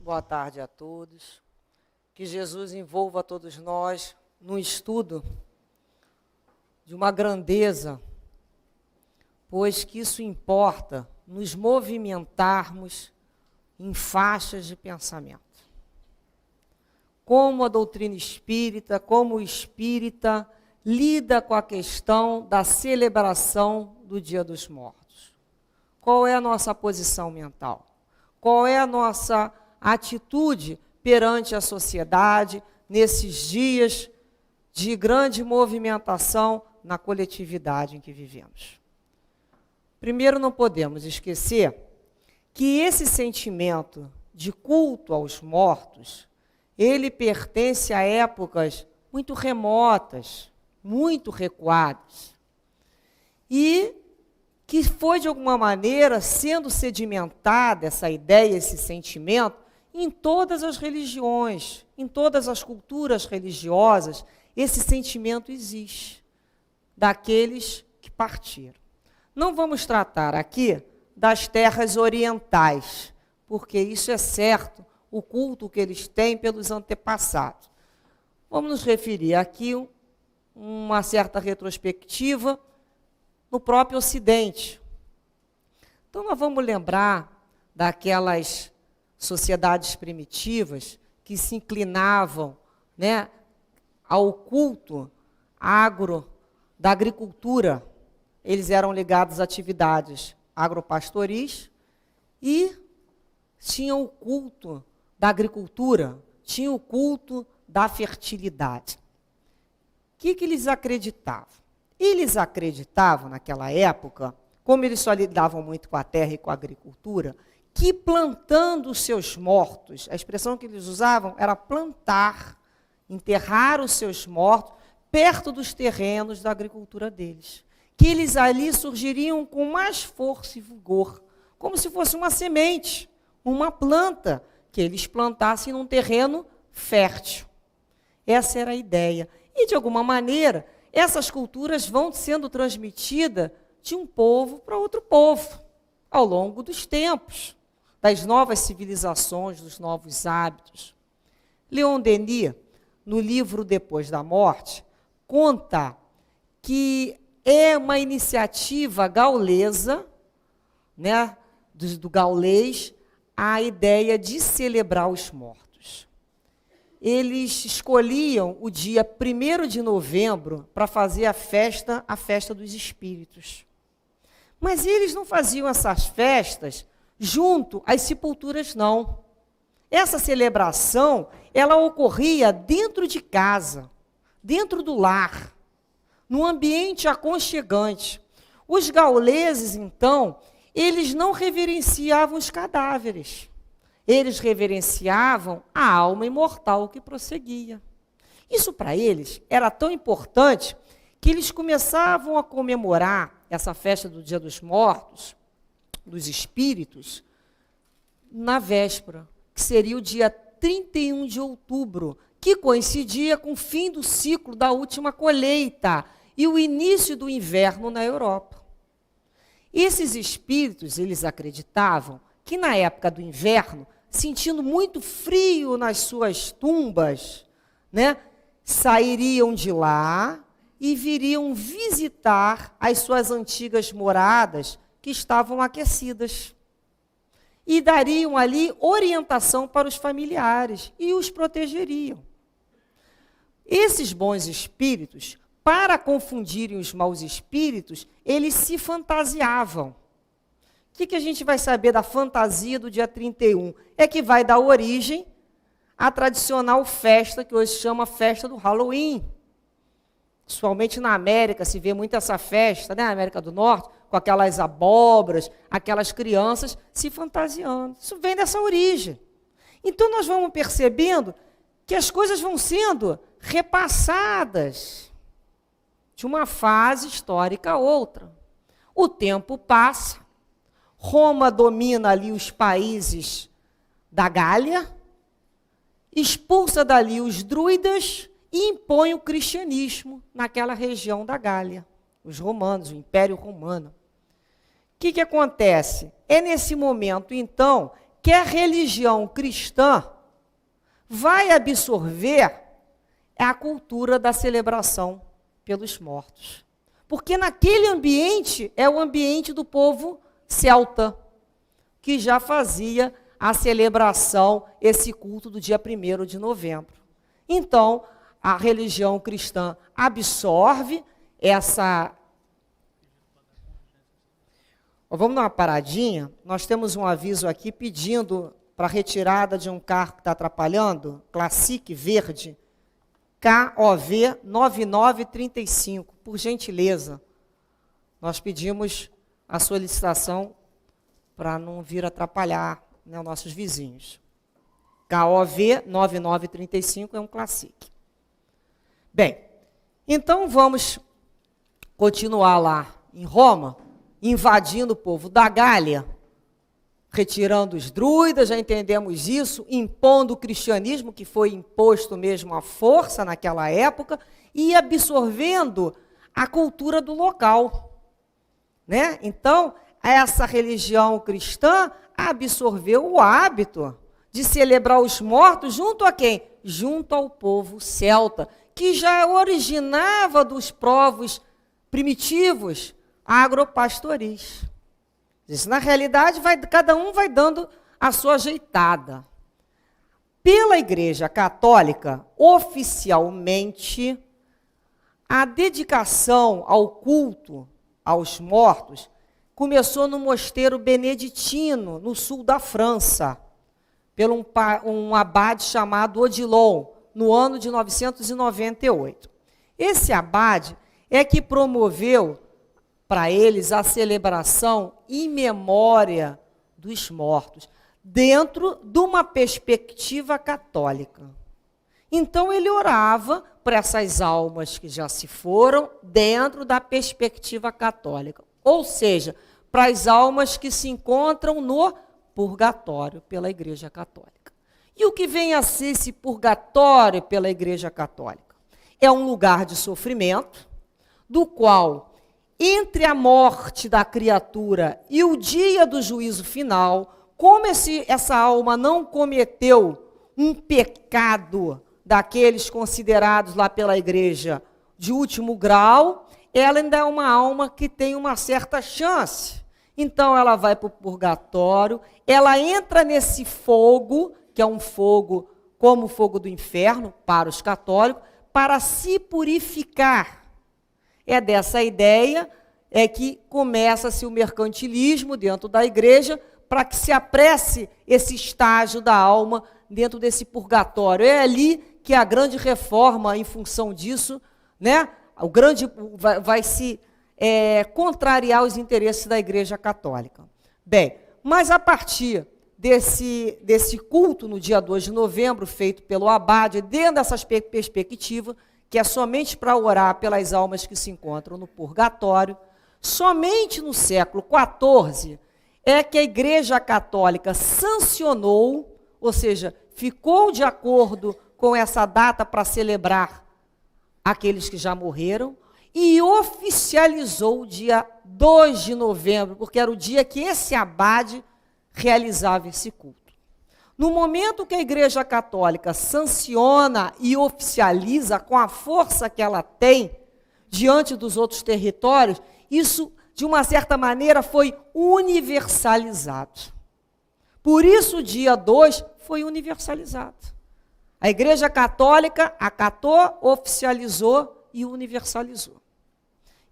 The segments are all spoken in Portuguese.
Boa tarde a todos. Que Jesus envolva todos nós num estudo de uma grandeza, pois que isso importa nos movimentarmos em faixas de pensamento. Como a doutrina espírita, como o espírita lida com a questão da celebração do Dia dos Mortos. Qual é a nossa posição mental? Qual é a nossa atitude perante a sociedade nesses dias de grande movimentação na coletividade em que vivemos? Primeiro, não podemos esquecer que esse sentimento de culto aos mortos, ele pertence a épocas muito remotas, muito recuadas, e que foi, de alguma maneira, sendo sedimentada essa ideia, esse sentimento, em todas as religiões, em todas as culturas religiosas, esse sentimento existe, daqueles que partiram. Não vamos tratar aqui das terras orientais, porque isso é certo, o culto que eles têm pelos antepassados. Vamos nos referir aqui a uma certa retrospectiva no próprio Ocidente. Então, nós vamos lembrar daquelas sociedades primitivas que se inclinavam, né, ao culto da agricultura. Eles eram ligados a atividades agropastoris e tinham o culto da agricultura, tinham o culto da fertilidade. O que eles acreditavam? Eles acreditavam, naquela época, como eles só lidavam muito com a terra e com a agricultura, que plantando os seus mortos, a expressão que eles usavam era plantar, enterrar os seus mortos perto dos terrenos da agricultura deles. Que eles ali surgiriam com mais força e vigor, como se fosse uma semente, uma planta, que eles plantassem num terreno fértil. Essa era a ideia. E, de alguma maneira, essas culturas vão sendo transmitidas de um povo para outro povo, ao longo dos tempos, das novas civilizações, dos novos hábitos. Leon Denis, no livro Depois da Morte, conta que é uma iniciativa gaulesa, né, do gaulês, a ideia de celebrar os mortos. Eles escolhiam o dia 1º de novembro para fazer a festa dos espíritos. Mas eles não faziam essas festas junto às sepulturas, não. Essa celebração, ela ocorria dentro de casa, dentro do lar, num ambiente aconchegante. Os gauleses, então, eles não reverenciavam os cadáveres. Eles reverenciavam a alma imortal que prosseguia. Isso para eles era tão importante que eles começavam a comemorar essa festa do Dia dos Mortos, dos espíritos, na véspera, que seria o dia 31 de outubro, que coincidia com o fim do ciclo da última colheita e o início do inverno na Europa. Esses espíritos, eles acreditavam que na época do inverno, sentindo muito frio nas suas tumbas, né, sairiam de lá e viriam visitar as suas antigas moradas que estavam aquecidas. E dariam ali orientação para os familiares e os protegeriam. Esses bons espíritos, para confundirem os maus espíritos, eles se fantasiavam. O que a gente vai saber da fantasia do dia 31? É que vai dar origem à tradicional festa, que hoje se chama festa do Halloween. Principalmente na América, se vê muito essa festa, né? Na América do Norte, com aquelas abóboras, aquelas crianças se fantasiando. Isso vem dessa origem. Então, nós vamos percebendo que as coisas vão sendo repassadas de uma fase histórica a outra. O tempo passa, Roma domina ali os países da Gália, expulsa dali os druidas e impõe o cristianismo naquela região da Gália, os romanos, o Império Romano. O que acontece? É nesse momento, então, que a religião cristã vai absorver a cultura da celebração pelos mortos. Porque naquele ambiente é o ambiente do povo celta, que já fazia a celebração, esse culto do dia 1º de novembro. Então, a religião cristã absorve essa... Vamos dar uma paradinha. Nós temos um aviso aqui pedindo para retirada de um carro que está atrapalhando, Classic verde, KOV 9935. Por gentileza, nós pedimos a solicitação para não vir atrapalhar, né, os nossos vizinhos. KOV 9935 é um Classic. Bem, então vamos continuar lá em Roma, invadindo o povo da Gália, retirando os druidas, já entendemos isso, impondo o cristianismo, que foi imposto mesmo à força naquela época, e absorvendo a cultura do local, né? Então, essa religião cristã absorveu o hábito de celebrar os mortos junto a quem? Junto ao povo celta, que já originava dos povos primitivos agropastoris. Isso, na realidade, cada um vai dando a sua ajeitada. Pela Igreja Católica, oficialmente, a dedicação ao culto aos mortos começou no mosteiro beneditino, no sul da França, pelo um abade chamado Odilon, no ano de 998. Esse abade é que promoveu para eles a celebração em memória dos mortos, dentro de uma perspectiva católica. Então ele orava para essas almas que já se foram dentro da perspectiva católica, ou seja, para as almas que se encontram no purgatório pela Igreja Católica. E o que vem a ser esse purgatório pela Igreja Católica? É um lugar de sofrimento, do qual, entre a morte da criatura e o dia do juízo final, como essa alma não cometeu um pecado daqueles considerados lá pela Igreja de último grau, ela ainda é uma alma que tem uma certa chance. Então ela vai para o purgatório, ela entra nesse fogo, que é um fogo como o fogo do inferno para os católicos, para se purificar. É dessa ideia que começa-se o mercantilismo dentro da igreja, para que se apresse esse estágio da alma dentro desse purgatório. É ali que a grande reforma, em função disso, né, vai se contrariar os interesses da Igreja Católica. Bem, mas a partir desse culto no dia 2 de novembro, feito pelo abade, dentro dessa perspectiva, que é somente para orar pelas almas que se encontram no purgatório, somente no século XIV é que a Igreja Católica sancionou, ou seja, ficou de acordo com essa data para celebrar aqueles que já morreram, e oficializou o dia 2 de novembro, porque era o dia que esse abade realizava esse culto. No momento que a Igreja Católica sanciona e oficializa com a força que ela tem diante dos outros territórios, isso, de uma certa maneira, foi universalizado. Por isso, o dia 2 foi universalizado. A Igreja Católica acatou, oficializou e universalizou.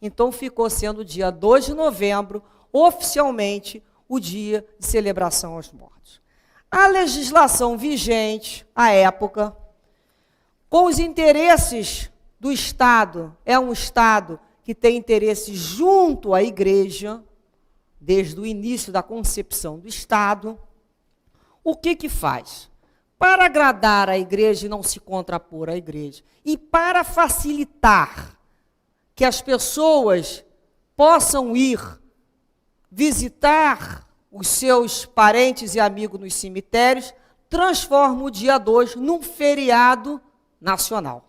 Então, ficou sendo o dia 2 de novembro, oficialmente, o dia de celebração aos mortos. A legislação vigente, à época, com os interesses do Estado, é um Estado que tem interesse junto à Igreja, desde o início da concepção do Estado, o que faz? Para agradar a Igreja e não se contrapor à Igreja, e para facilitar que as pessoas possam ir visitar os seus parentes e amigos nos cemitérios, transforma o dia 2 num feriado nacional.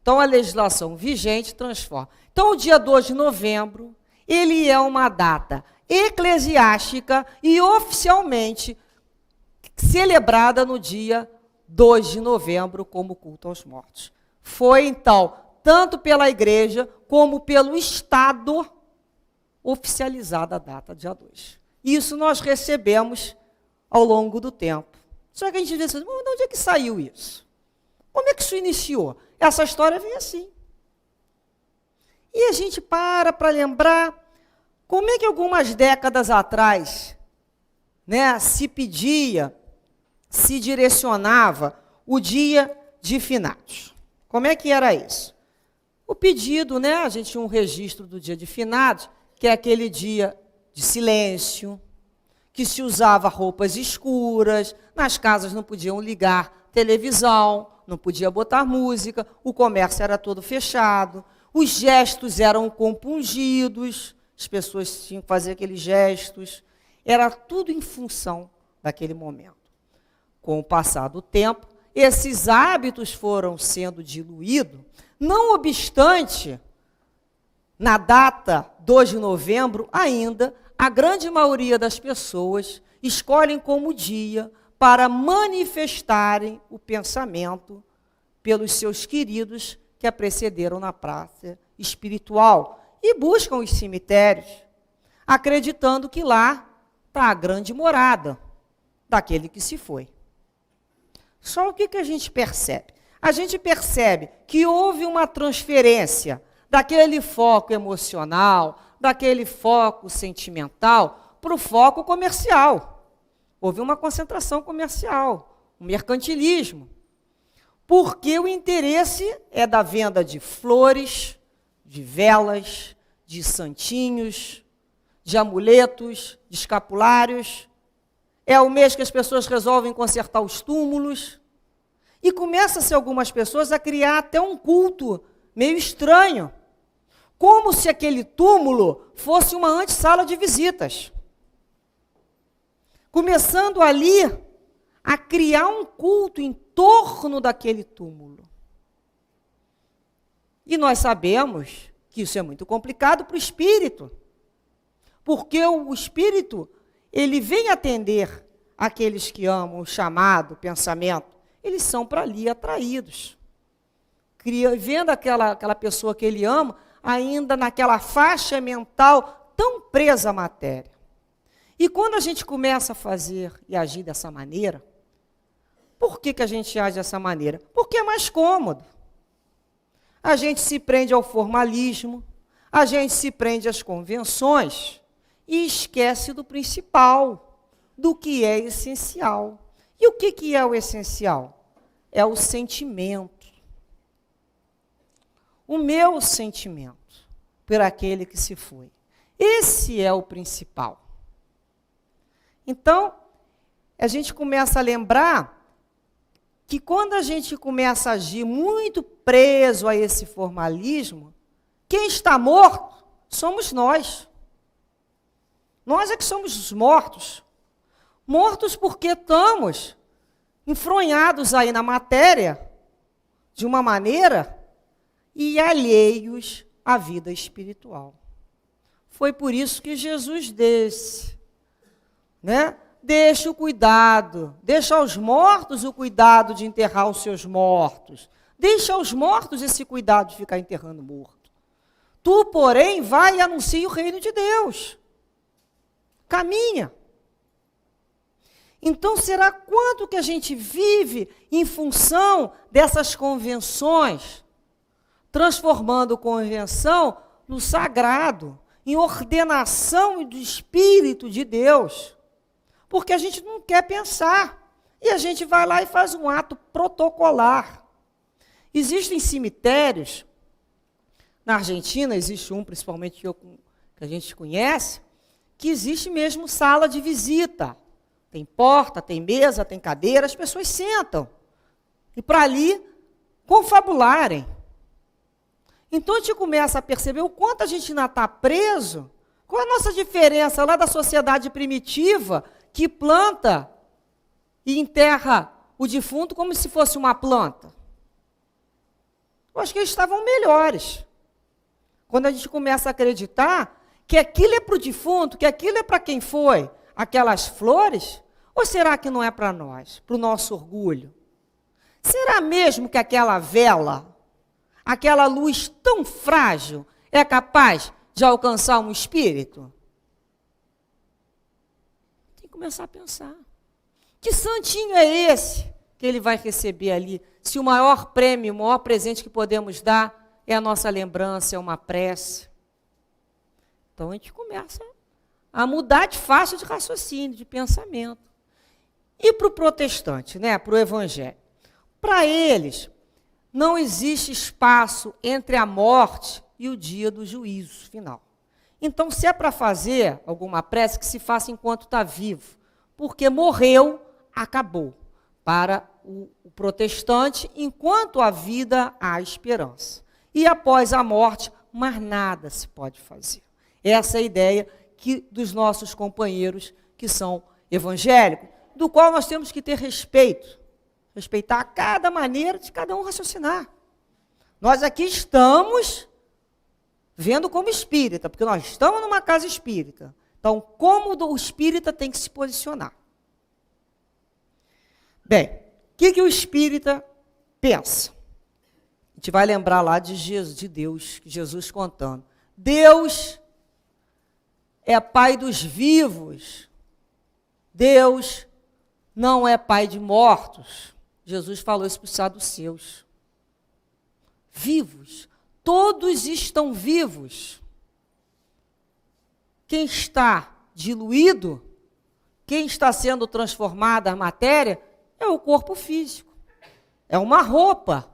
Então, a legislação vigente transforma. Então, o dia 2 de novembro, ele é uma data eclesiástica e oficialmente celebrada no dia 2 de novembro como culto aos mortos. Foi, então, tanto pela igreja como pelo Estado, oficializada a data, dia 2. Isso nós recebemos ao longo do tempo. Só que a gente diz assim, de onde é que saiu isso? Como é que isso iniciou? Essa história vem assim. E a gente para lembrar como é que algumas décadas atrás, né, se pedia, se direcionava o dia de finados. Como é que era isso? O pedido, né, a gente tinha um registro do dia de finados, que é aquele dia de silêncio, que se usava roupas escuras, nas casas não podiam ligar televisão, não podia botar música, o comércio era todo fechado, os gestos eram compungidos, as pessoas tinham que fazer aqueles gestos, era tudo em função daquele momento. Com o passar do tempo, esses hábitos foram sendo diluídos, não obstante, na data 2 de novembro, ainda, a grande maioria das pessoas escolhem como dia para manifestarem o pensamento pelos seus queridos que a precederam na praça espiritual e buscam os cemitérios, acreditando que lá está a grande morada daquele que se foi. Só o que a gente percebe? A gente percebe que houve uma transferência daquele foco emocional, daquele foco sentimental, para o foco comercial. Houve uma concentração comercial, um mercantilismo. Porque o interesse é da venda de flores, de velas, de santinhos, de amuletos, de escapulários. É o mês que as pessoas resolvem consertar os túmulos. E começa-se algumas pessoas a criar até um culto meio estranho. Como se aquele túmulo fosse uma antessala de visitas. Começando ali a criar um culto em torno daquele túmulo. E nós sabemos que isso é muito complicado para o espírito. Porque o espírito, ele vem atender aqueles que amam o chamado, o pensamento, eles são para ali atraídos. Vendo aquela pessoa que ele ama, ainda naquela faixa mental tão presa à matéria. E quando a gente começa a fazer e agir dessa maneira, por que a gente age dessa maneira? Porque é mais cômodo. A gente se prende ao formalismo, a gente se prende às convenções e esquece do principal, do que é essencial. E o que é o essencial? É o sentimento. O meu sentimento por aquele que se foi. Esse é o principal. Então, a gente começa a lembrar que quando a gente começa a agir muito preso a esse formalismo, quem está morto somos nós. Nós é que somos os mortos. Mortos porque estamos enfronhados aí na matéria, de uma maneira, e alheios à vida espiritual. Foi por isso que Jesus disse, né? Deixa o cuidado, deixa aos mortos o cuidado de enterrar os seus mortos. Deixa aos mortos esse cuidado de ficar enterrando morto. Tu, porém, vai e anuncia o reino de Deus. Caminha. Então, será quanto que a gente vive em função dessas convenções, transformando convenção no sagrado, em ordenação do Espírito de Deus. Porque a gente não quer pensar. E a gente vai lá e faz um ato protocolar. Existem cemitérios, na Argentina existe um, principalmente que a gente conhece, que existe mesmo sala de visita. Tem porta, tem mesa, tem cadeira, as pessoas sentam. E para ali confabularem. Então a gente começa a perceber o quanto a gente ainda está preso. Qual é a nossa diferença lá da sociedade primitiva que planta e enterra o defunto como se fosse uma planta? Eu acho que eles estavam melhores. Quando a gente começa a acreditar que aquilo é para o defunto, que aquilo é para quem foi, aquelas flores? Ou será que não é para nós, para o nosso orgulho? Será mesmo que aquela vela, aquela luz tão frágil, é capaz de alcançar um espírito? Tem que começar a pensar. Que santinho é esse que ele vai receber ali? Se o maior prêmio, o maior presente que podemos dar é a nossa lembrança, é uma prece. Então a gente começa a mudar de faixa de raciocínio, de pensamento. E para o protestante, né, para o evangelho? Para eles, não existe espaço entre a morte e o dia do juízo final. Então, se é para fazer alguma prece, que se faça enquanto está vivo, porque morreu, acabou. Para o protestante, enquanto há vida, há esperança. E após a morte, mais nada se pode fazer. Essa é a ideia dos nossos companheiros que são evangélicos, do qual nós temos que ter respeito. Respeitar cada maneira de cada um raciocinar. Nós aqui estamos vendo como espírita, porque nós estamos numa casa espírita. Então, como o espírita tem que se posicionar? Bem, o que o espírita pensa? A gente vai lembrar lá de Deus, Jesus contando. Deus é pai dos vivos. Deus não é pai de mortos. Jesus falou isso para os saduceus. Vivos. Todos estão vivos. Quem está diluído, quem está sendo transformada a matéria, é o corpo físico. É uma roupa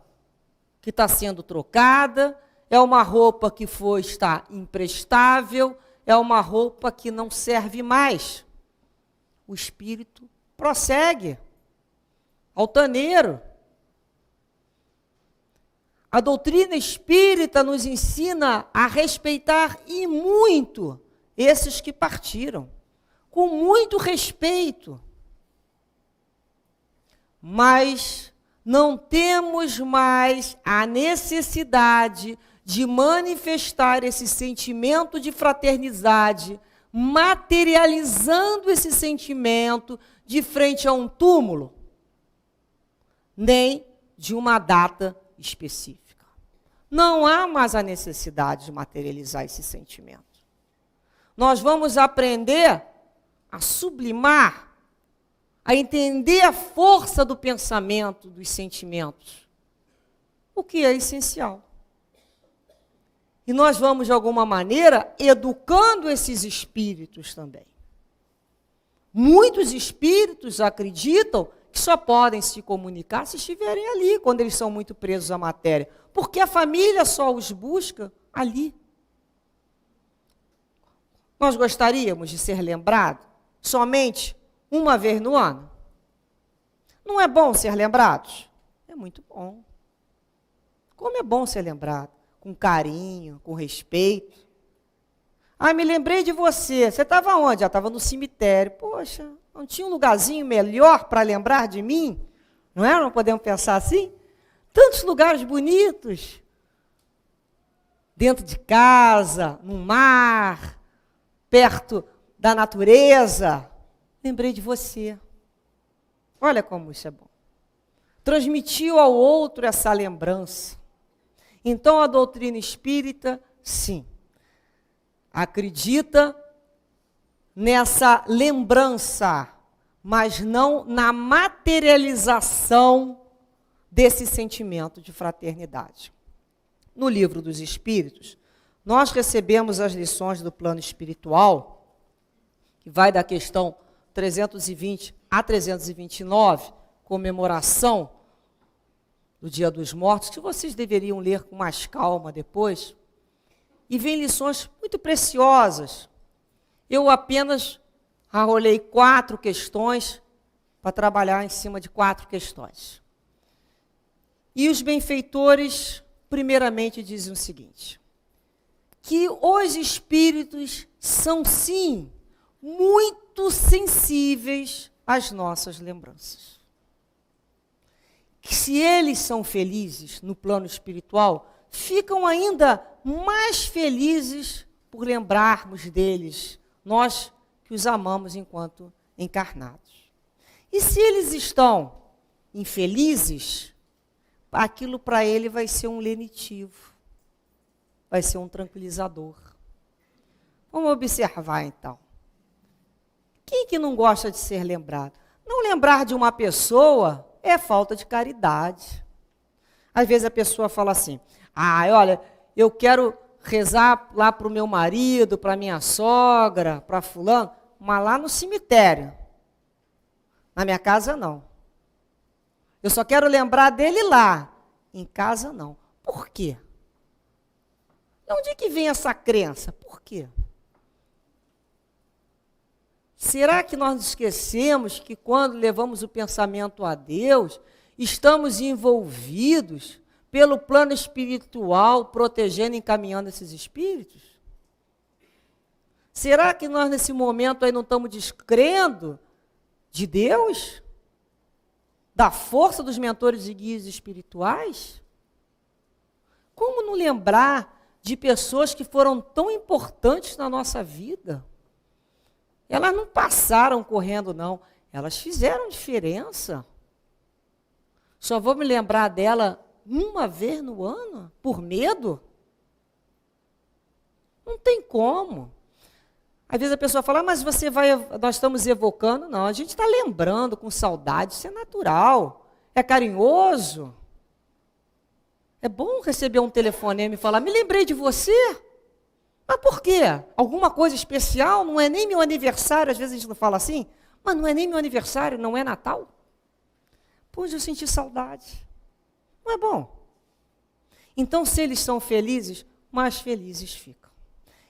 que está sendo trocada, é uma roupa que está imprestável, é uma roupa que não serve mais. O espírito prossegue, altaneiro. A doutrina espírita nos ensina a respeitar e muito esses que partiram, com muito respeito. Mas não temos mais a necessidade de manifestar esse sentimento de fraternidade, materializando esse sentimento de frente a um túmulo, nem de uma data específica. Não há mais a necessidade de materializar esse sentimento. Nós vamos aprender a sublimar, a entender a força do pensamento, dos sentimentos, o que é essencial. E nós vamos, de alguma maneira, educando esses espíritos também. Muitos espíritos acreditam que só podem se comunicar se estiverem ali, quando eles são muito presos à matéria. Porque a família só os busca ali. Nós gostaríamos de ser lembrados somente uma vez no ano? Não é bom ser lembrados? É muito bom. Como é bom ser lembrado? Com carinho, com respeito. Ah, me lembrei de você. Você estava onde? Estava no cemitério. Poxa, não tinha um lugarzinho melhor para lembrar de mim? Não é? Não podemos pensar assim? Tantos lugares bonitos. Dentro de casa, no mar, perto da natureza. Lembrei de você. Olha como isso é bom. Transmitiu ao outro essa lembrança. Então, a doutrina espírita, sim, acredita nessa lembrança, mas não na materialização desse sentimento de fraternidade. No Livro dos Espíritos, nós recebemos as lições do plano espiritual, que vai da questão 320 a 329, comemoração do Dia dos Mortos, que vocês deveriam ler com mais calma depois, e vem lições muito preciosas. Eu apenas arrolei 4 questões para trabalhar em cima de 4 questões. E os benfeitores, primeiramente, dizem o seguinte, que os espíritos são, sim, muito sensíveis às nossas lembranças. Que se eles são felizes no plano espiritual, ficam ainda mais felizes por lembrarmos deles, nós que os amamos enquanto encarnados. E se eles estão infelizes, aquilo para ele vai ser um lenitivo, vai ser um tranquilizador. Vamos observar então. Quem que não gosta de ser lembrado? Não lembrar de uma pessoa é falta de caridade. Às vezes a pessoa fala assim, olha, eu quero rezar lá para o meu marido, para minha sogra, para fulano, mas lá no cemitério. Na minha casa, não. Eu só quero lembrar dele lá. Em casa, não. Por quê? De onde é que vem essa crença? Por quê? Será que nós esquecemos que quando levamos o pensamento a Deus, estamos envolvidos pelo plano espiritual, protegendo e encaminhando esses espíritos? Será que nós nesse momento aí não estamos descrendo de Deus? Da força dos mentores e guias espirituais? Como não lembrar de pessoas que foram tão importantes na nossa vida? Elas não passaram correndo, não. Elas fizeram diferença. Só vou me lembrar dela uma vez no ano? Por medo? Não tem como. Às vezes a pessoa fala, mas nós estamos evocando. Não, a gente está lembrando com saudade, isso é natural, é carinhoso. É bom receber um telefonema e falar, me lembrei de você. Mas por quê? Alguma coisa especial? Não é nem meu aniversário, às vezes a gente não fala assim, mas não é nem meu aniversário, não é Natal? Pois eu senti saudade. Não é bom? Então, se eles são felizes, mais felizes ficam.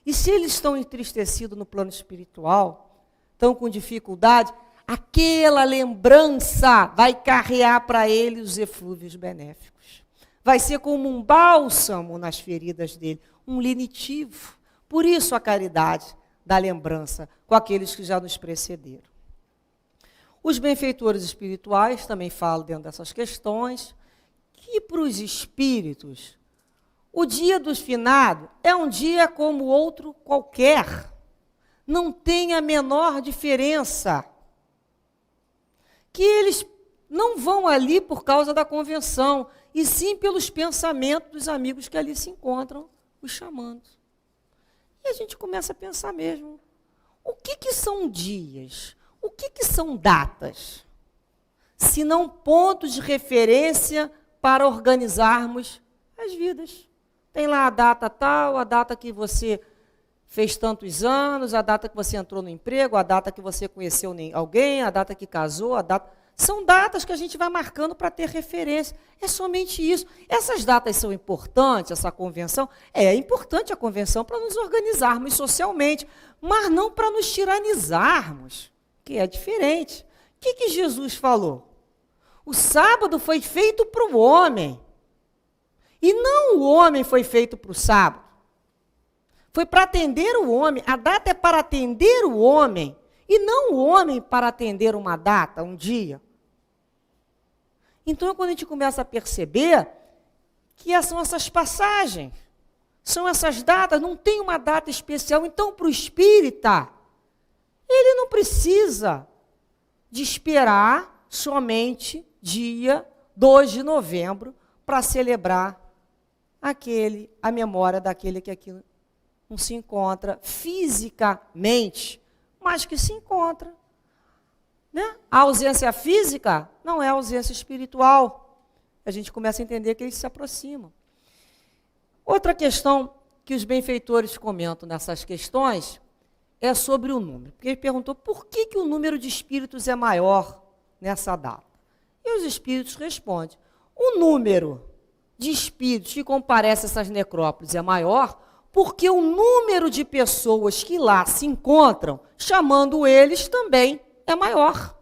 E se eles estão entristecidos no plano espiritual, estão com dificuldade, aquela lembrança vai carrear para eles os eflúvios benéficos. Vai ser como um bálsamo nas feridas dele, um lenitivo. Por isso a caridade da lembrança com aqueles que já nos precederam. Os benfeitores espirituais também falam dentro dessas questões que para os espíritos o dia do finado é um dia como outro qualquer. Não tem a menor diferença. Que eles não vão ali por causa da convenção, e sim pelos pensamentos dos amigos que ali se encontram, os chamando. E a gente começa a pensar mesmo, o que são dias? O que são datas? Se não pontos de referência para organizarmos as vidas. Tem lá a data tal, a data que você fez tantos anos, a data que você entrou no emprego, a data que você conheceu alguém, a data que casou, a data... São datas que a gente vai marcando para ter referência. É somente isso. Essas datas são importantes, essa convenção. É importante a convenção para nos organizarmos socialmente, mas não para nos tiranizarmos, que é diferente. O que Jesus falou? O sábado foi feito para o homem. E não o homem foi feito para o sábado. Foi para atender o homem. A data é para atender o homem. E não o homem para atender uma data, um dia. Então, quando a gente começa a perceber que são essas passagens, são essas datas, não tem uma data especial. Então, para o espírita, ele não precisa de esperar somente dia 2 de novembro para celebrar a memória daquele que aqui não se encontra fisicamente, mas que se encontra. Né? A ausência física não é ausência espiritual. A gente começa a entender que eles se aproximam. Outra questão que os benfeitores comentam nessas questões é sobre o número. Porque ele perguntou por que o número de espíritos é maior nessa data. E os espíritos respondem, o número de espíritos que comparecem a essas necrópolis é maior porque o número de pessoas que lá se encontram, chamando eles, também é maior.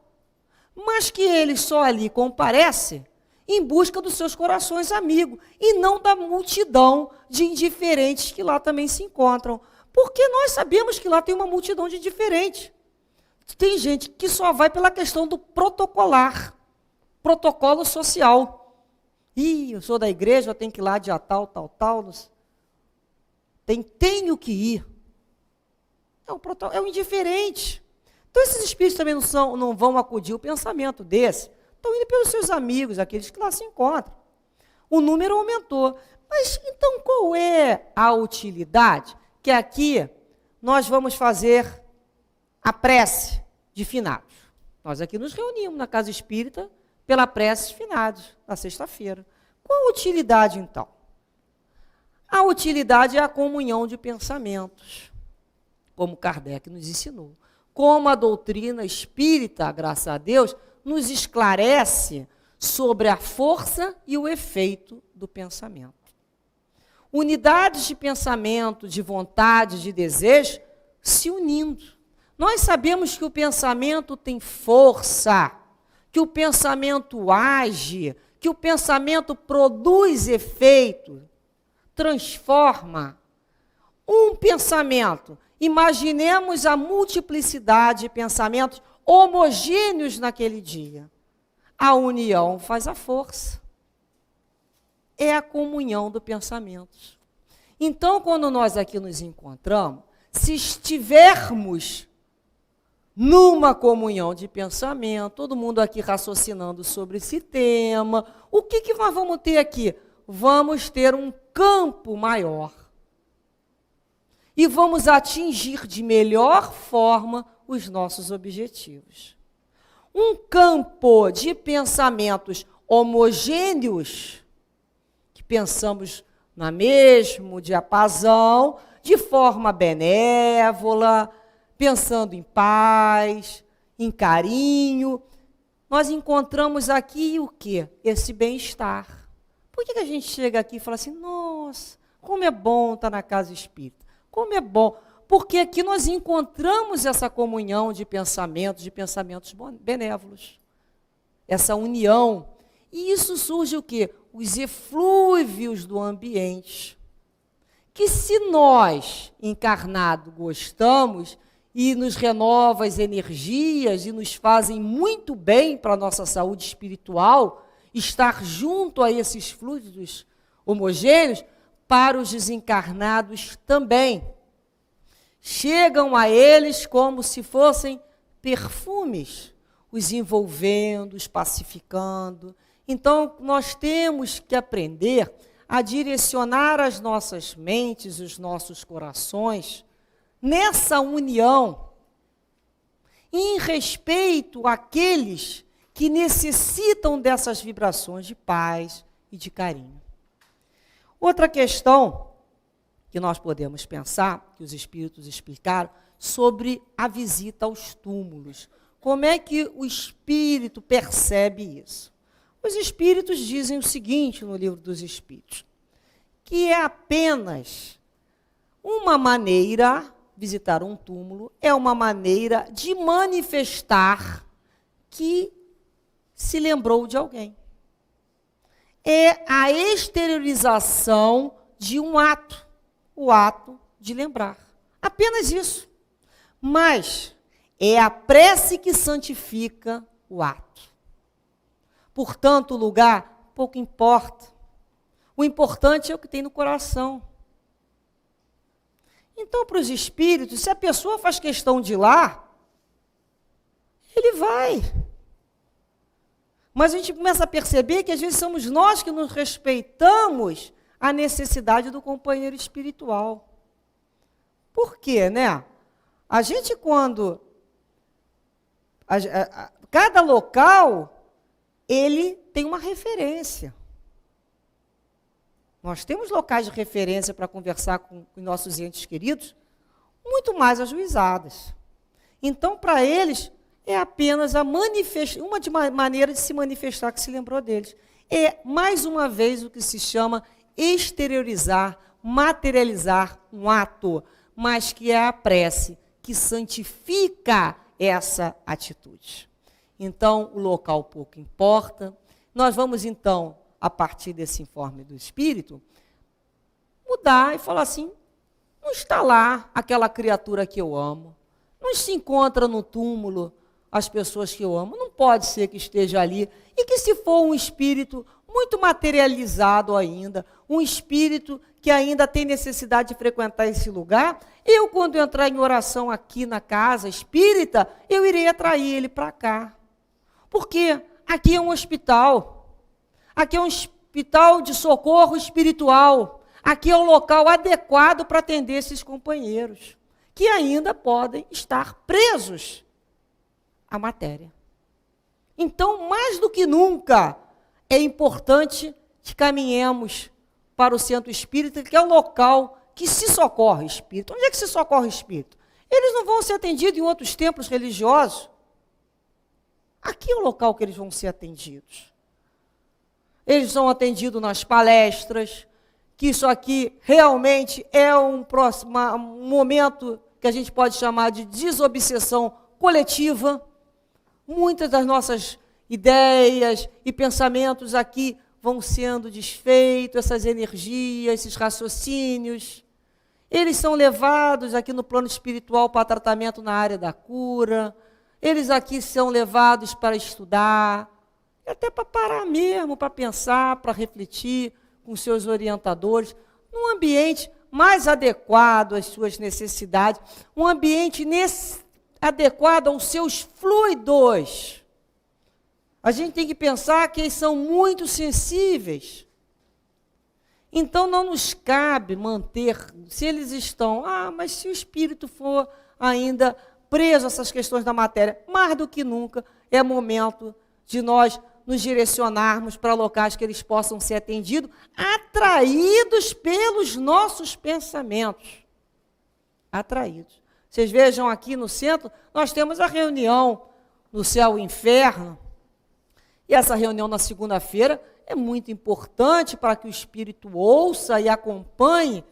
Mas que eles só ali comparecem em busca dos seus corações amigos e não da multidão de indiferentes que lá também se encontram. Porque nós sabemos que lá tem uma multidão de indiferentes. Tem gente que só vai pela questão do protocolar, protocolo social. Eu sou da igreja, eu tenho que ir lá dia tal. Tenho que ir. É o indiferente. Então, esses espíritos também não vão acudir o pensamento desse. Estão indo pelos seus amigos, aqueles que lá se encontram. O número aumentou. Mas, então, qual é a utilidade? Que aqui nós vamos fazer a prece de finados. Nós aqui nos reunimos na Casa Espírita pela prece de finados, na sexta-feira. Qual a utilidade, então? A utilidade é a comunhão de pensamentos, como Kardec nos ensinou. Como a doutrina espírita, graças a Deus, nos esclarece sobre a força e o efeito do pensamento. Unidades de pensamento, de vontade, de desejo, se unindo. Nós sabemos que o pensamento tem força, que o pensamento age, que o pensamento produz efeito, transforma. Um pensamento, imaginemos a multiplicidade de pensamentos homogêneos naquele dia. A união faz a força. É a comunhão do pensamento. Então, quando nós aqui nos encontramos, se estivermos numa comunhão de pensamento, todo mundo aqui raciocinando sobre esse tema, o que nós vamos ter aqui? Vamos ter um campo maior. E vamos atingir de melhor forma os nossos objetivos. Um campo de pensamentos homogêneos, que pensamos no mesmo diapasão, de forma benévola, pensando em paz, em carinho, nós encontramos aqui o quê? Esse bem-estar. Por que a gente chega aqui e fala assim, nossa, como é bom estar na Casa Espírita, como é bom, porque aqui nós encontramos essa comunhão de pensamentos benévolos, essa união, e isso surge o quê? Os eflúvios do ambiente, que se nós, encarnados, gostamos, e nos renova as energias e nos fazem muito bem para a nossa saúde espiritual, estar junto a esses fluidos homogêneos, para os desencarnados também. Chegam a eles como se fossem perfumes, os envolvendo, os pacificando. Então, nós temos que aprender a direcionar as nossas mentes, os nossos corações, nessa união, em respeito àqueles que necessitam dessas vibrações de paz e de carinho. Outra questão que nós podemos pensar, que os espíritos explicaram, sobre a visita aos túmulos. Como é que o espírito percebe isso? Os espíritos dizem o seguinte no Livro dos Espíritos, que é apenas uma maneira, visitar um túmulo, é uma maneira de manifestar que se lembrou de alguém. É a exteriorização de um ato, o ato de lembrar. Apenas isso. Mas é a prece que santifica o ato. Portanto, o lugar pouco importa. O importante é o que tem no coração. Então, para os espíritos, se a pessoa faz questão de ir lá, ele vai. Mas a gente começa a perceber que às vezes somos nós que nos respeitamos a necessidade do companheiro espiritual. Por quê, né? A gente quando... cada local, ele tem uma referência. Nós temos locais de referência para conversar com nossos entes queridos, muito mais ajuizados. Então, para eles, é apenas uma maneira de se manifestar que se lembrou deles. É, mais uma vez, o que se chama exteriorizar, materializar um ato, mas que é a prece que santifica essa atitude. Então, o local pouco importa. Nós vamos, então, a partir desse informe do Espírito, mudar e falar assim, não está lá aquela criatura que eu amo, não se encontra no túmulo as pessoas que eu amo, não pode ser que esteja ali, e que se for um espírito muito materializado ainda, um espírito que ainda tem necessidade de frequentar esse lugar. Eu, quando entrar em oração aqui na casa espírita, eu irei atrair ele para cá. Porque aqui é um hospital. Aqui é um hospital de socorro espiritual. Aqui é um local adequado para atender esses companheiros, que ainda podem estar presos à matéria. Então, mais do que nunca, é importante que caminhemos para o centro espírita, que é o local que se socorre espírito. Onde é que se socorre espírito? Eles não vão ser atendidos em outros templos religiosos. Aqui é o local que eles vão ser atendidos. Eles são atendidos nas palestras, que isso aqui realmente é um momento que a gente pode chamar de desobsessão coletiva. Muitas das nossas ideias e pensamentos aqui vão sendo desfeitos, essas energias, esses raciocínios. Eles são levados aqui no plano espiritual para tratamento na área da cura. Eles aqui são levados para estudar, até para parar mesmo, para pensar, para refletir com seus orientadores, num ambiente mais adequado às suas necessidades, um ambiente adequado aos seus fluidos. A gente tem que pensar que eles são muito sensíveis. Então não nos cabe manter, se eles estão, mas se o espírito for ainda preso a essas questões da matéria, mais do que nunca é momento de nós nos direcionarmos para locais que eles possam ser atendidos, atraídos pelos nossos pensamentos. Atraídos. Vocês vejam aqui no centro, nós temos a reunião no Céu e Inferno, e essa reunião na segunda-feira é muito importante para que o espírito ouça e acompanhe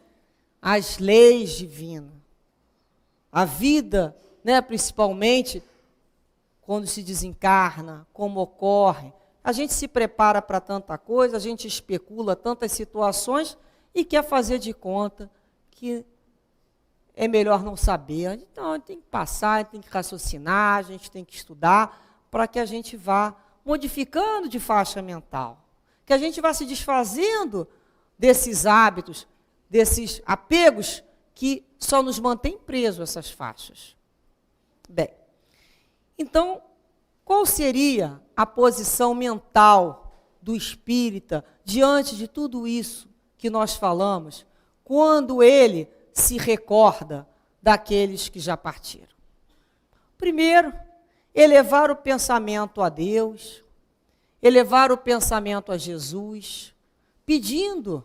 as leis divinas. A vida, principalmente, quando se desencarna, como ocorre, a gente se prepara para tanta coisa, a gente especula tantas situações e quer fazer de conta que é melhor não saber. Então, a gente tem que passar, a gente tem que raciocinar, a gente tem que estudar para que a gente vá modificando de faixa mental, que a gente vá se desfazendo desses hábitos, desses apegos que só nos mantêm presos a essas faixas. Bem, então, qual seria a posição mental do espírita diante de tudo isso que nós falamos, quando ele se recorda daqueles que já partiram? Primeiro, elevar o pensamento a Deus, elevar o pensamento a Jesus, pedindo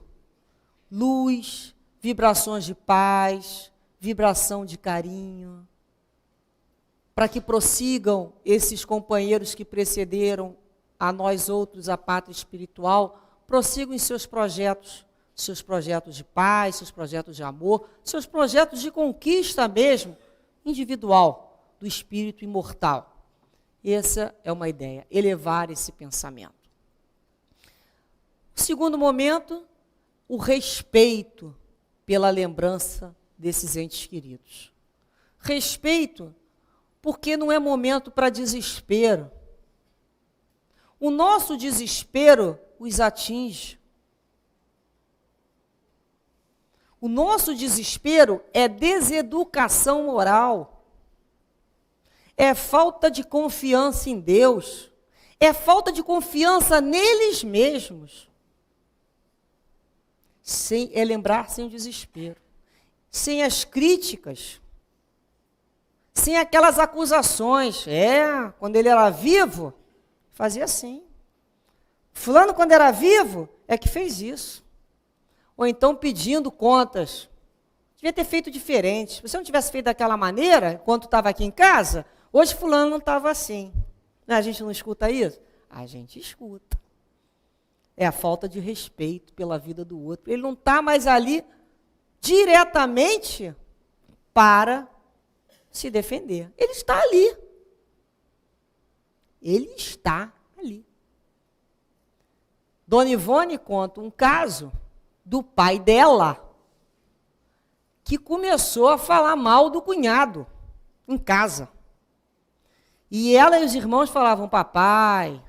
luz, vibrações de paz, vibração de carinho, para que prossigam esses companheiros que precederam a nós outros, a pátria espiritual, prossigam em seus projetos de paz, seus projetos de amor, seus projetos de conquista mesmo, individual, do espírito imortal. Essa é uma ideia, elevar esse pensamento. O segundo momento, o respeito pela lembrança desses entes queridos. Respeito, porque não é momento para desespero. O nosso desespero os atinge. O nosso desespero é deseducação moral. É falta de confiança em Deus. É falta de confiança neles mesmos. É lembrar sem o desespero. Sem as críticas. Sem aquelas acusações. Quando ele era vivo, fazia assim. Fulano, quando era vivo, é que fez isso. Ou então pedindo contas. Devia ter feito diferente. Se você não tivesse feito daquela maneira, enquanto estava aqui em casa, hoje fulano não estava assim. A gente não escuta isso? A gente escuta. É a falta de respeito pela vida do outro. Ele não está mais ali diretamente para se defender. Ele está ali. Ele está ali. Dona Ivone conta um caso do pai dela, que começou a falar mal do cunhado em casa. E ela e os irmãos falavam: papai,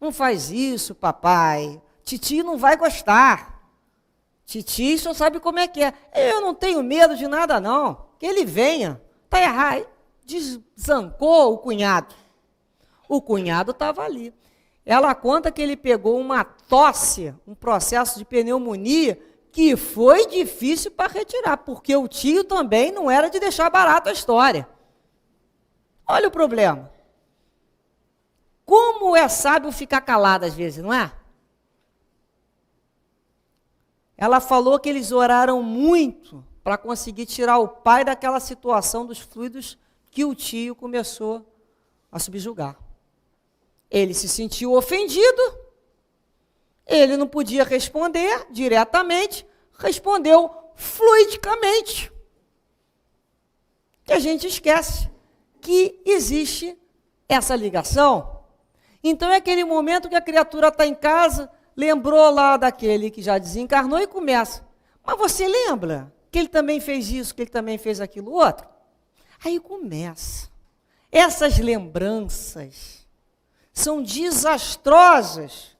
não faz isso, papai. Titio não vai gostar. Titio só sabe como é que é. Eu não tenho medo de nada, não. Que ele venha. Está errado. Desancou o cunhado. O cunhado estava ali. Ela conta que ele pegou uma tosse, um processo de pneumonia, que foi difícil para retirar, porque o tio também não era de deixar barato a história. Olha o problema. Como é sábio ficar calado às vezes, não é? Ela falou que eles oraram muito para conseguir tirar o pai daquela situação dos fluidos que o tio começou a subjugar. Ele se sentiu ofendido, ele não podia responder diretamente, respondeu fluidicamente. E a gente esquece que existe essa ligação. Então é aquele momento que a criatura está em casa, lembrou lá daquele que já desencarnou e começa. Mas você lembra que ele também fez isso, que ele também fez aquilo outro? Aí começa. Essas lembranças são desastrosas,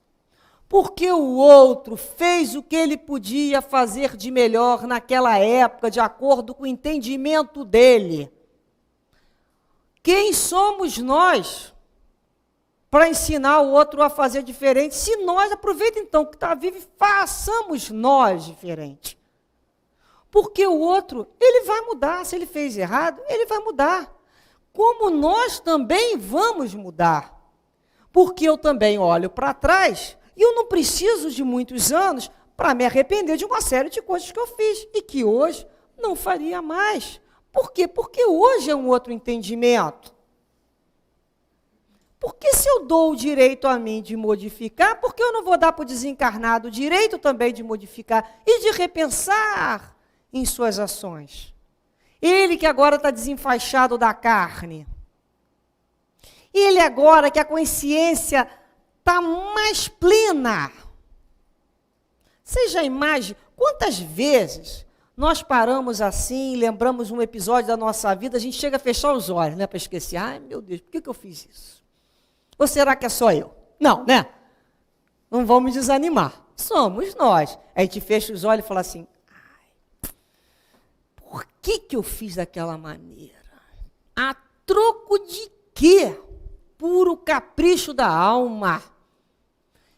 porque o outro fez o que ele podia fazer de melhor naquela época, de acordo com o entendimento dele. Quem somos nós para ensinar o outro a fazer diferente? Se nós, aproveita então que está vivo e façamos nós diferente. Porque o outro, ele vai mudar. Se ele fez errado, ele vai mudar. Como nós também vamos mudar. Porque eu também olho para trás e eu não preciso de muitos anos para me arrepender de uma série de coisas que eu fiz e que hoje não faria mais. Por quê? Porque hoje é um outro entendimento. Porque se eu dou o direito a mim de modificar, por que eu não vou dar para o desencarnado o direito também de modificar e de repensar em suas ações? Ele que agora está desenfaixado da carne. Ele agora que a consciência está mais plena. Você já imagina quantas vezes nós paramos assim, lembramos um episódio da nossa vida, a gente chega a fechar os olhos, né, para esquecer. Ai, meu Deus, por que eu fiz isso? Ou será que é só eu? Não, né? Não vamos desanimar. Somos nós. A gente fecha os olhos e fala assim, ai, por que eu fiz daquela maneira? A troco de quê? Puro capricho da alma.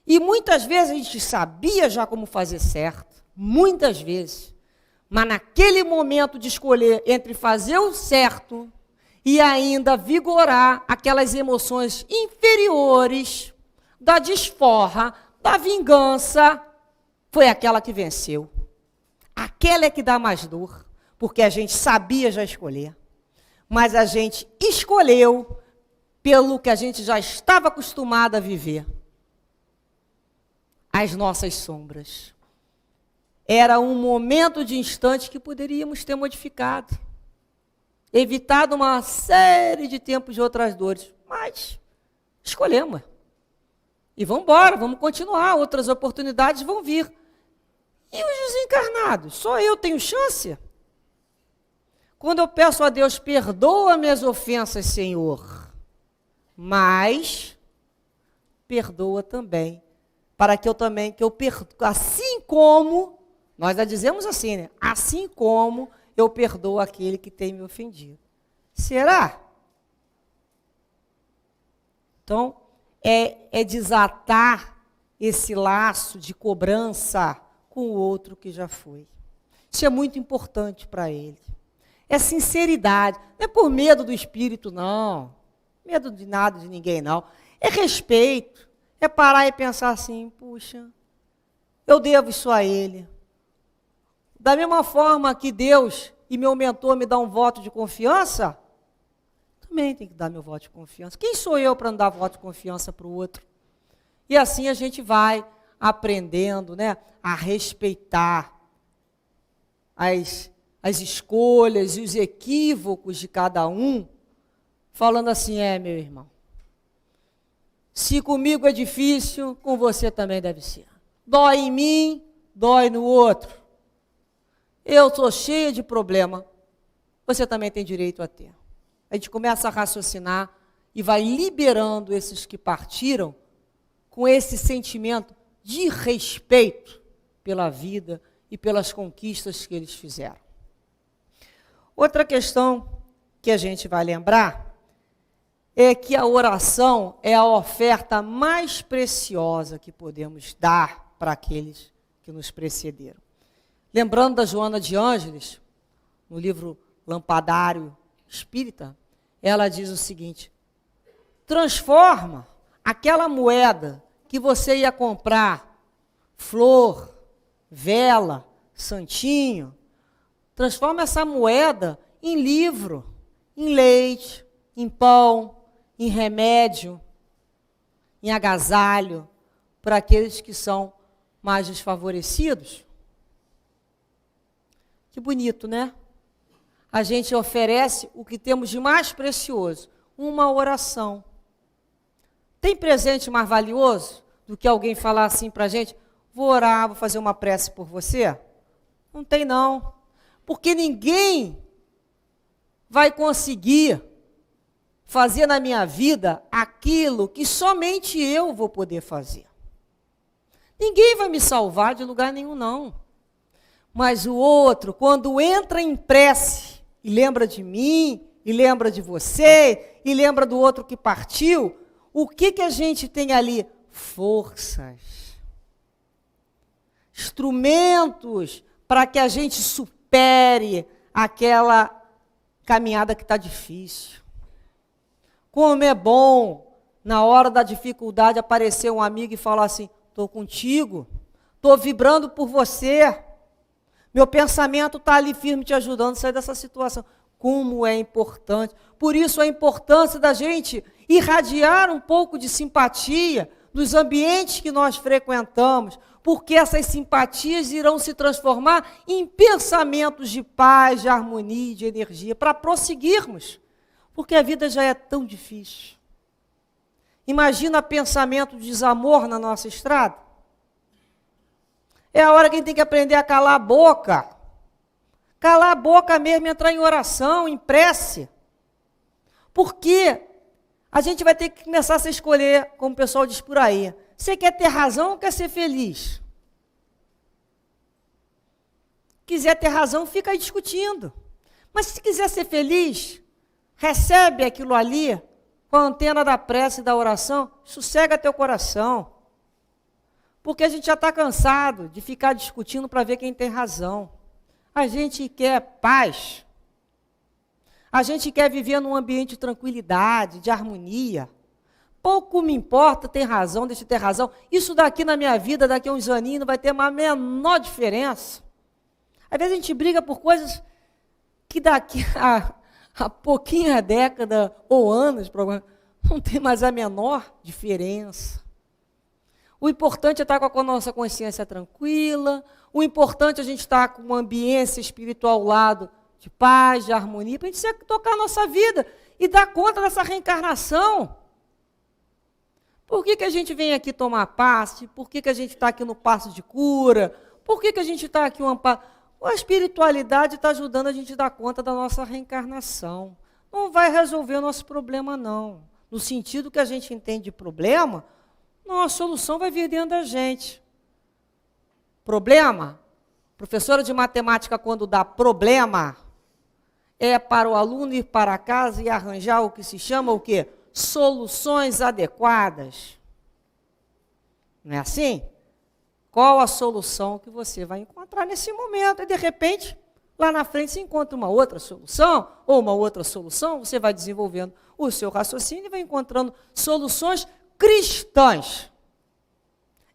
E muitas vezes a gente sabia já como fazer certo, muitas vezes, mas naquele momento de escolher entre fazer o certo e ainda vigorar aquelas emoções inferiores da desforra, da vingança, foi aquela que venceu. Aquela é que dá mais dor, porque a gente sabia já escolher, mas a gente escolheu pelo que a gente já estava acostumado a viver. As nossas sombras. Era um momento de instante que poderíamos ter modificado. Evitado uma série de tempos de outras dores. Mas escolhemos. E vamos embora, vamos continuar. Outras oportunidades vão vir. E os desencarnados? Só eu tenho chance? Quando eu peço a Deus, perdoa minhas ofensas, Senhor, mas perdoa também, para que eu também, assim como, nós já dizemos assim, né? Assim como eu perdoo aquele que tem me ofendido. Será? Então, é desatar esse laço de cobrança com o outro que já foi. Isso é muito importante para ele. É sinceridade, não é por medo do espírito, não. Medo de nada, de ninguém, não. É respeito. É parar e pensar assim, puxa, eu devo isso a ele. Da mesma forma que Deus e meu mentor me dão um voto de confiança, também tem que dar meu voto de confiança. Quem sou eu para não dar voto de confiança para o outro? E assim a gente vai aprendendo, né, a respeitar as escolhas e os equívocos de cada um, falando assim, meu irmão, se comigo é difícil, com você também deve ser. Dói em mim, dói no outro. Eu estou cheia de problema, você também tem direito a ter. A gente começa a raciocinar e vai liberando esses que partiram com esse sentimento de respeito pela vida e pelas conquistas que eles fizeram. Outra questão que a gente vai lembrar é que a oração é a oferta mais preciosa que podemos dar para aqueles que nos precederam. Lembrando da Joana de Ângeles, no livro Lampadário Espírita, ela diz o seguinte: transforma aquela moeda que você ia comprar, flor, vela, santinho, transforma essa moeda em livro, em leite, em pão, em remédio, em agasalho, para aqueles que são mais desfavorecidos. Que bonito, né? A gente oferece o que temos de mais precioso, uma oração. Tem presente mais valioso do que alguém falar assim para a gente: vou orar, vou fazer uma prece por você? Não tem, não. Porque ninguém vai conseguir fazer na minha vida aquilo que somente eu vou poder fazer. Ninguém vai me salvar de lugar nenhum, não. Mas o outro, quando entra em prece e lembra de mim, e lembra de você, e lembra do outro que partiu, o que a gente tem ali? Forças. Instrumentos para que a gente supere aquela caminhada que está difícil. Como é bom, na hora da dificuldade, aparecer um amigo e falar assim: estou contigo, estou vibrando por você, meu pensamento está ali firme te ajudando a sair dessa situação. Como é importante. Por isso a importância da gente irradiar um pouco de simpatia nos ambientes que nós frequentamos, porque essas simpatias irão se transformar em pensamentos de paz, de harmonia, de energia, para prosseguirmos, porque a vida já é tão difícil. Imagina pensamento de desamor na nossa estrada. É a hora que a gente tem que aprender a calar a boca. Calar a boca mesmo, entrar em oração, em prece. Porque a gente vai ter que começar a se escolher, como o pessoal diz por aí. Você quer ter razão ou quer ser feliz? Quiser ter razão, fica aí discutindo. Mas se quiser ser feliz, recebe aquilo ali com a antena da prece e da oração, sossega teu coração. Porque a gente já está cansado de ficar discutindo para ver quem tem razão. A gente quer paz. A gente quer viver num ambiente de tranquilidade, de harmonia. Pouco me importa ter razão, deixa eu ter razão. Isso daqui na minha vida, daqui a uns aninhos, não vai ter a menor diferença. Às vezes a gente briga por coisas que daqui a pouquinha década ou anos, não tem mais a menor diferença. O importante é estar com a nossa consciência tranquila, o importante é a gente estar com uma ambiência espiritual ao lado de paz, de harmonia, para a gente tocar a nossa vida e dar conta dessa reencarnação. Por que a gente vem aqui tomar passe? Por que a gente está aqui no passo de cura? Por que a gente está aqui no amparo? A espiritualidade está ajudando a gente a dar conta da nossa reencarnação. Não vai resolver o nosso problema, não. No sentido que a gente entende de problema, não, a solução vai vir dentro da gente. Problema? Professora de matemática, quando dá problema, é para o aluno ir para casa e arranjar o que se chama o quê? Soluções adequadas. Não é assim? Qual a solução que você vai encontrar nesse momento? E, de repente, lá na frente, você encontra uma outra solução, ou uma outra solução, você vai desenvolvendo o seu raciocínio e vai encontrando soluções cristãs.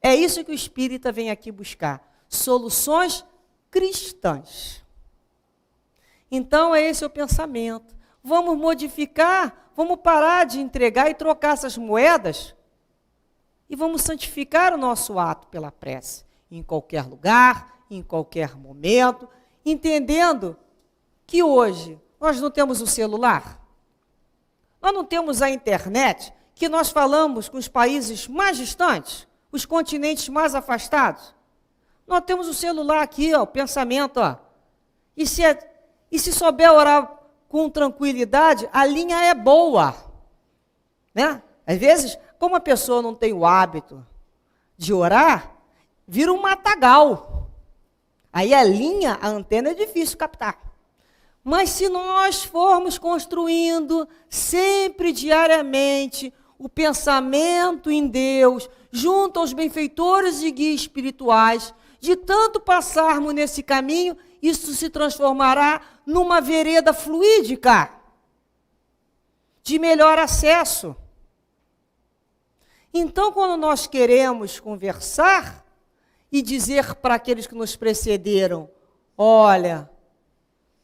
É isso que o espírita vem aqui buscar. Soluções cristãs. Então, é esse o pensamento. Vamos modificar, vamos parar de entregar e trocar essas moedas e vamos santificar o nosso ato pela prece, em qualquer lugar, em qualquer momento, entendendo que hoje nós não temos o celular, nós não temos a internet, que nós falamos com os países mais distantes, os continentes mais afastados. Nós temos o celular aqui, ó, o pensamento, ó. E se souber orar com tranquilidade, a linha é boa, né? Às vezes, como a pessoa não tem o hábito de orar, vira um matagal. Aí a linha, a antena é difícil captar. Mas se nós formos construindo sempre, diariamente, o pensamento em Deus, junto aos benfeitores e guias espirituais, de tanto passarmos nesse caminho, isso se transformará numa vereda fluídica, de melhor acesso. Então, quando nós queremos conversar e dizer para aqueles que nos precederam, olha,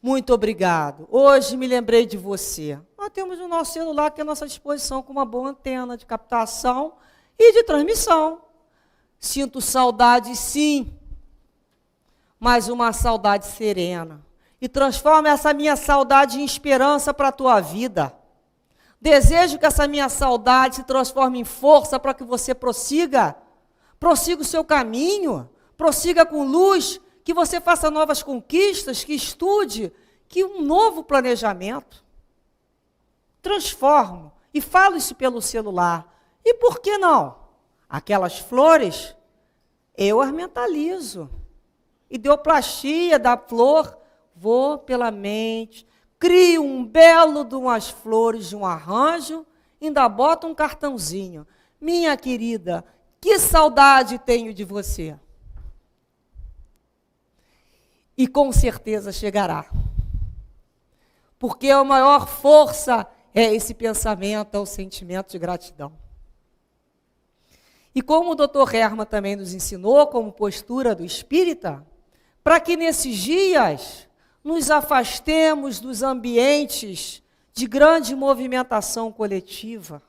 muito obrigado, hoje me lembrei de você. Nós temos o nosso celular aqui à nossa disposição com uma boa antena de captação e de transmissão. Sinto saudade, sim, mas uma saudade serena. E transforma essa minha saudade em esperança para a tua vida. Desejo que essa minha saudade se transforme em força para que você prossiga o seu caminho, prossiga com luz, que você faça novas conquistas, que estude, que um novo planejamento. Transformo e falo isso pelo celular. E por que não? Aquelas flores, eu as mentalizo. Ideoplastia da flor, vou pela mente, crio um belo de umas flores, de um arranjo, ainda boto um cartãozinho. Minha querida, que saudade tenho de você. E com certeza chegará. Porque a maior força é esse pensamento, é o sentimento de gratidão. E como o Dr. Hermann também nos ensinou, como postura do espírita, para que nesses dias nos afastemos dos ambientes de grande movimentação coletiva,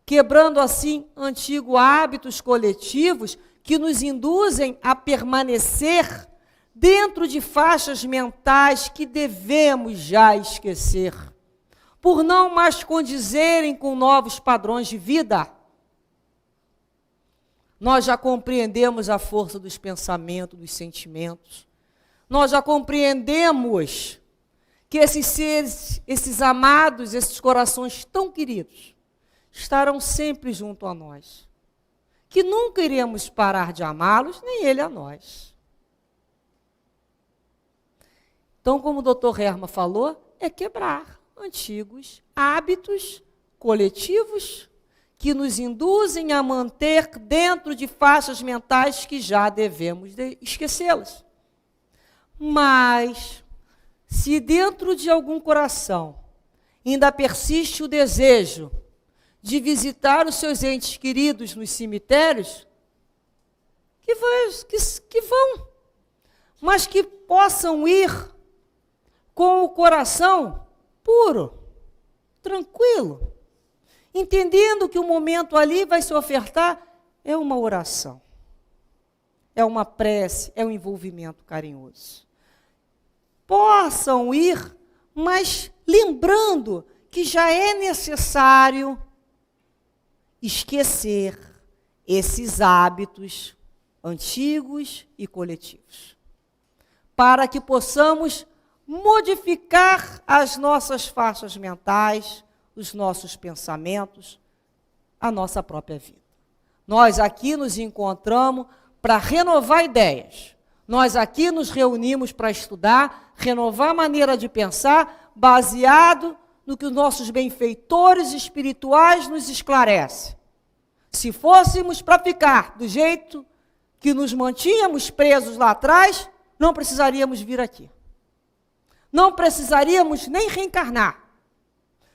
quebrando assim antigos hábitos coletivos que nos induzem a permanecer dentro de faixas mentais que devemos já esquecer, por não mais condizerem com novos padrões de vida. Nós já compreendemos a força dos pensamentos, dos sentimentos. Nós já compreendemos que esses seres, esses amados, esses corações tão queridos, estarão sempre junto a nós. Que nunca iremos parar de amá-los, nem ele a nós. Então, como o Dr. Hermann falou, é quebrar antigos hábitos coletivos que nos induzem a manter dentro de faixas mentais que já devemos esquecê-las. Mas, se dentro de algum coração ainda persiste o desejo de visitar os seus entes queridos nos cemitérios, que vão, mas que possam ir com o coração puro, tranquilo, entendendo que o momento ali vai se ofertar é uma oração, é uma prece, é um envolvimento carinhoso. Possam ir, mas lembrando que já é necessário esquecer esses hábitos antigos e coletivos, para que possamos modificar as nossas faixas mentais, os nossos pensamentos, a nossa própria vida. Nós aqui nos encontramos para renovar ideias. Nós aqui nos reunimos para estudar, renovar a maneira de pensar, baseado no que os nossos benfeitores espirituais nos esclarecem. Se fôssemos para ficar do jeito que nos mantínhamos presos lá atrás, não precisaríamos vir aqui. Não precisaríamos nem reencarnar.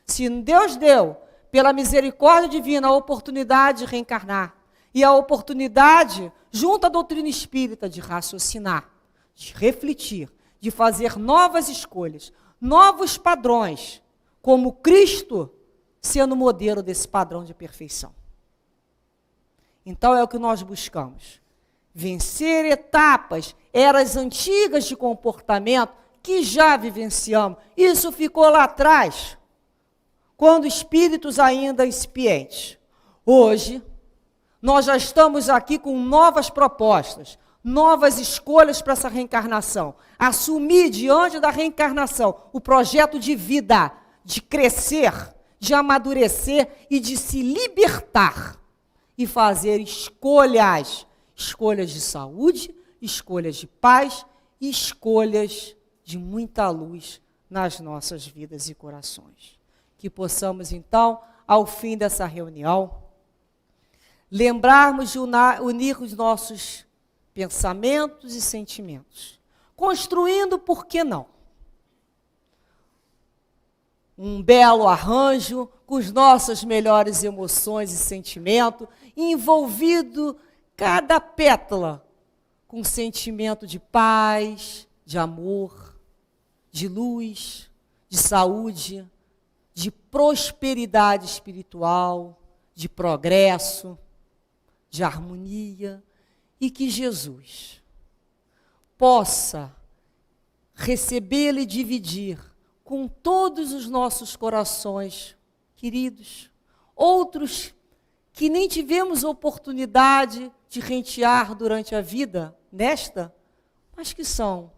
Se Deus deu, pela misericórdia divina, a oportunidade de reencarnar, e a oportunidade, junto à doutrina espírita, de raciocinar, de refletir, de fazer novas escolhas, novos padrões, como Cristo sendo modelo desse padrão de perfeição. Então é o que nós buscamos. Vencer etapas, eras antigas de comportamento que já vivenciamos. Isso ficou lá atrás, quando espíritos ainda incipientes. Hoje, nós já estamos aqui com novas propostas, novas escolhas para essa reencarnação. Assumir diante da reencarnação o projeto de vida, de crescer, de amadurecer e de se libertar. E fazer escolhas Escolhas de saúde, escolhas de paz e escolhas de muita luz nas nossas vidas e corações. Que possamos, então, ao fim dessa reunião, lembrarmos de unir os nossos pensamentos e sentimentos, construindo, por que não, um belo arranjo com as nossas melhores emoções e sentimentos, envolvido cada pétala com sentimento de paz, de amor, de luz, de saúde, de prosperidade espiritual, de progresso, de harmonia, e que Jesus possa recebê-lo e dividir com todos os nossos corações queridos, outros que nem tivemos oportunidade de rentear durante a vida, mas que são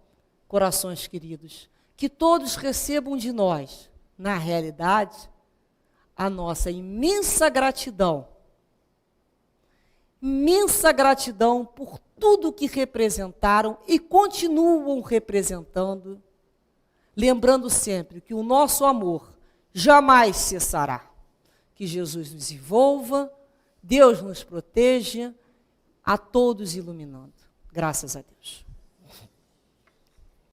corações queridos, que todos recebam de nós, na realidade, a nossa imensa gratidão por tudo que representaram e continuam representando, lembrando sempre que o nosso amor jamais cessará. Que Jesus nos envolva, Deus nos proteja, a todos iluminando. Graças a Deus.